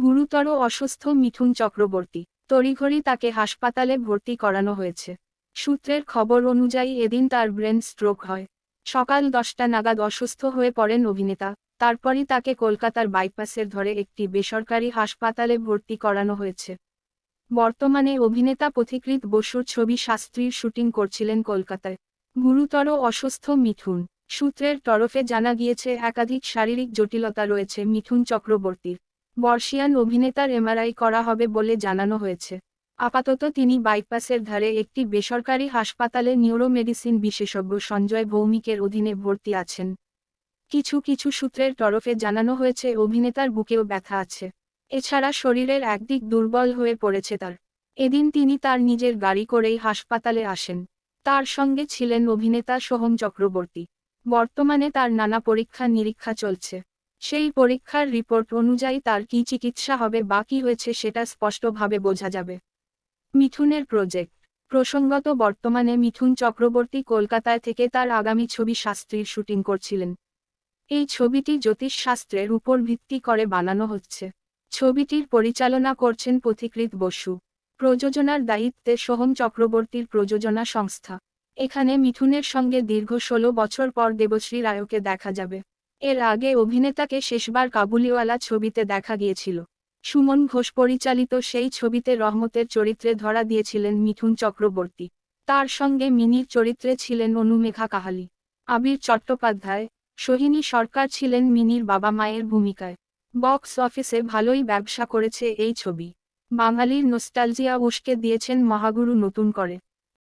গুরুতর অসুস্থ মিঠুন চক্রবর্তী। তড়িঘড়ি তাকে হাসপাতালে ভর্তি করানো হয়েছে। সূত্রের খবর অনুযায়ী এদিন তার ব্রেন স্ট্রোক হয়। সকাল 10টা নাগাদ অসুস্থ হয়ে পড়েন অভিনেতা। তারপরই তাকে কলকাতার বাইপাসের ধরে একটি বেসরকারি হাসপাতালে ভর্তি করানো হয়েছে। বর্তমানে অভিনেতা পথিকৃৎ বসুর ছবি শাস্ত্রীর শুটিং করছিলেন কলকাতায়। গুরুতর অসুস্থ মিঠুন। সূত্রের তরফে জানা গিয়েছে একাধিক শারীরিক জটিলতা রয়েছে মিঠুন চক্রবর্তীর। বর্ষীয়ান অভিনেতার এমআরআই করা হবে বলে জানানো হয়েছে। আপাতত তিনি বাইপাসের ধারে একটি বেসরকারি হাসপাতালে নিউরোমেডিসিন বিশেষজ্ঞ সঞ্জয় ভৌমিকের অধীনে ভর্তি আছেন। কিছু কিছু সূত্রের তরফে জানানো হয়েছে অভিনেতার বুকেও ব্যথা আছে। এছাড়া শরীরের একদিক দুর্বল হয়ে পড়েছে তার। এদিন তিনি তার নিজের গাড়ি করেই হাসপাতালে আসেন। তার সঙ্গে ছিলেন অভিনেতা সোহম চক্রবর্তী। বর্তমানে তার নানা পরীক্ষা নিরীক্ষা চলছে। সেই পরীক্ষার রিপোর্ট অনুযায়ী তার কী চিকিৎসা হবে বা কী হয়েছে সেটা স্পষ্টভাবে বোঝা যাবে। মিঠুনের প্রজেক্ট প্রসঙ্গত, বর্তমানে মিঠুন চক্রবর্তী কলকাতায় থেকে তার আগামী ছবি শাস্ত্রীর শুটিং করছিলেন। এই ছবিটি জ্যোতিষশাস্ত্রের উপর ভিত্তি করে বানানো হচ্ছে। ছবিটির পরিচালনা করছেন পথিকৃৎ বসু। প্রযোজনার দায়িত্বে সোহম চক্রবর্তীর প্রযোজনা সংস্থা। এখানে মিঠুনের সঙ্গে দীর্ঘ 16 বছর পর দেবশ্রী রায়কে দেখা যাবে। এর আগে অভিনেতাকে শেষবার কাবুলিওয়ালা ছবিতে দেখা গিয়েছিল। সুমন ঘোষ পরিচালিত সেই ছবিতে রহমতের চরিত্রে ধরা দিয়েছিলেন মিঠুন চক্রবর্তী। তার সঙ্গে মিনির চরিত্রে ছিলেন অনুমেঘা কাহালি। আবির চট্টোপাধ্যায়, সোহিনী সরকার ছিলেন মিনির বাবা মায়ের ভূমিকায়। বক্স অফিসে ভালোই ব্যবসা করেছে এই ছবি। বাঙালির নস্টালজিয়া উস্কে দিয়েছেন মহাগুরু নতুন করে।